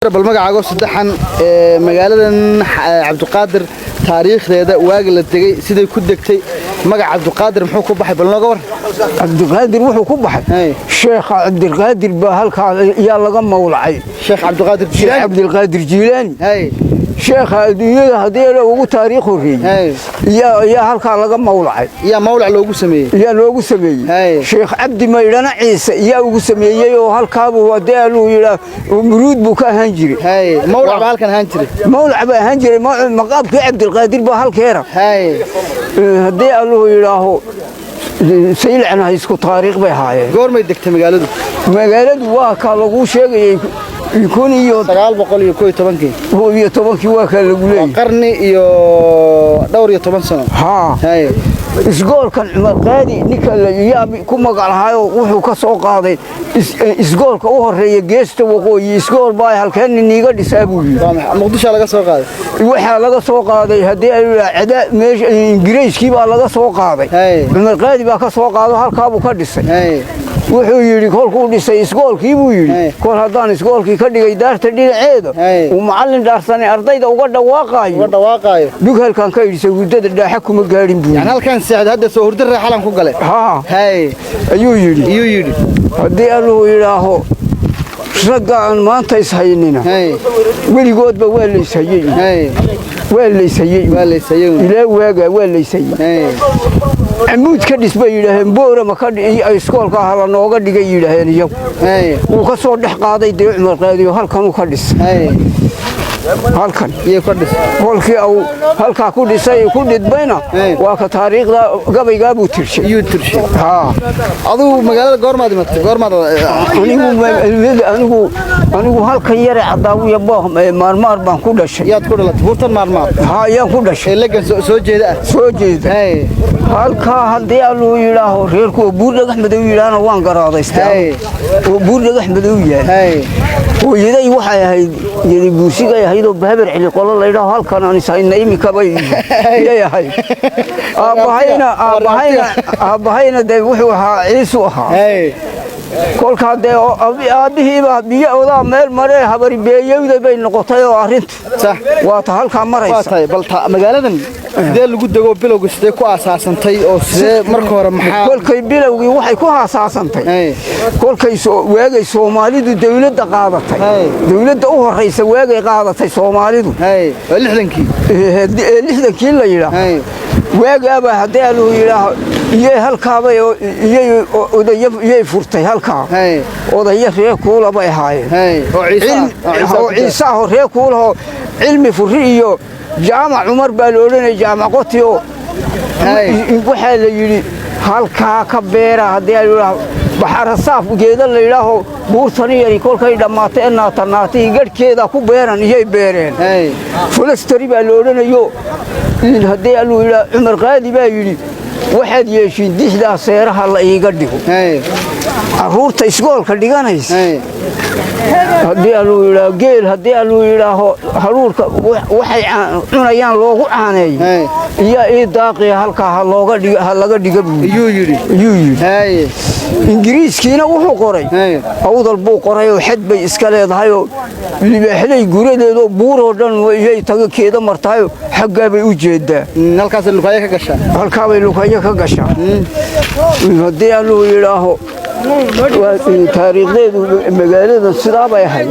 bal magacaago saddexan magaaladan Cabdiqaadir taariikhdeeda waagi la tagay siday ku degtay magaca Cabdiqaadir muxuu ku baxay bal nooga war Cabdiqaadir wuxuu ku baxay Sheekh Cabdiqaadir baa halka yaa laga mawlacay Sheekh Cabdiqaadir Jiilaani sheekha adduunyada hadii ugu taariikh horeeyay yaa halka laga mawlacay yaa mawlac loogu sameeyay sheekh Cabdi Maydana Ciise yaa ugu sameeyay oo halka buu wadeelu yira muruud buu ka ahaan jiray mawlac baa halkan ahaan jiray maqaabka Cabdiqaadir baa halkeera hadii Allahu yiraaho sayilcana isku taariikh bay haayeen goormay degtay magaaladu waa ka lagu sheegay يكون يو 911 waa ka lagu leeyahay qarni iyo dhowr iyo 10 sano isgoolkan Cumar Qaadi ninka la yaab ku magacaayo wuxuu ka soo qaaday isgoolka u horeeyay geesta waqooyi isgool baa halkeen niiga dhisaabu Muqdisho laga soo qaaday waxa laga soo qaaday hadii ay ciida meesha Ingiriiskii baa laga soo qaaday Cumar Qaadi baa ka soo qaado halka uu ka dhisay wuxuu yiri kolkuu dhisay isgoolkii buu yiri kol hadaan isgoolkii ka dhigay daarta dhinaceeda uu macallin daarsanay ardayda uga dhawaaqayo dug halkan ka yiri wadada dhaaxa kuma gaarin buu yani halkan saad hadda soo hurdir xalan ku galay ayuu yiri hadii Allahu yiraaho ragaan maanta ishaynina weligoodba waa leysayay ilaa waaga waa leysayay amuud ka dhisbay yiraahdeen boora ma ka dhigay iskoolka hala nooga dhigay yiraahdeen iyagu uu ka soo dhex qaaday de Cumar Qaadi halkan uu ka dhisay halkan iyo ka dhisay holkii uu halka ku dhisay ku dhidbayna waa ka taariikhda gabayga buu tirshay aduu magaalada goormaad anigu halkan yare cadaawiya maarmaar baan ku dhashay yaad ku dhalatay buurtan maarmaar yaan ku dhashay laga soo jeeda halka hadii Allahu yiraaho reerku buur dhagax madow yiraahna waan garaadaystay oo buur dhagax madow yahay oo yaday waxay ahayd yadi buusiga ahayd oo bahabar cili qolo la yiraahdo halkan aan isayna imika bay yahay aabahayna de wuxuu ahaa ciisu ahaa kolka de aabihiiba biyo wada meel maree habari beeyowda bay noqotay oo arinta waa ta halka maraysa bal magaaladan sidee lagu dago bilowga sidee ku asaasantay oo sidee marka hore maxaa kolkay bilowgii waxay ku asaasantay kolkay waagay Soomaalidu dawladda qaadatay dawladda u horeysa waagay qaadatay Soomaalidu 60kii la yiraahdo waagaaba hadii Allahu yiraaho iyay halkaaba iyay furtay halka odaya reer kuula bay haayeen oo Ciise reer kuula cilmi furi iyo jaamac Umar baa loo oranay jaamac qotiyo waxa la yiri halka ka beera hadii ay baxar saaf geeda la yiraahdo buurtani yari kolkay dhamaatay naatanaatay gadhkeeda ku beeran iyay beereen fulastari baa loo oranayo hadii Allahu yiraahdo Cumar Qaadi baa yiri waxaad yeeshin dixda seeraha la iiga dhigo caruurta iskoolka dhiganaysa hadii Allahu yiraahdo geel hadii Allahu yiraahdo haruurka waxay cunayaan loogu caaneey iyo daaqii halka laga dhiga ayuu yiri Ingiriiskiina wuxuu qoray awdal buu qoray oo xad bay iska leedahay oo libaaxlay guradeedo buuro dhan way tagakeeda martay xagga bay u jeedaa halkaas lukaya ka gashaa hadii Allahu yiraaho taariikhdeedu magaalada sidaa bay ahayd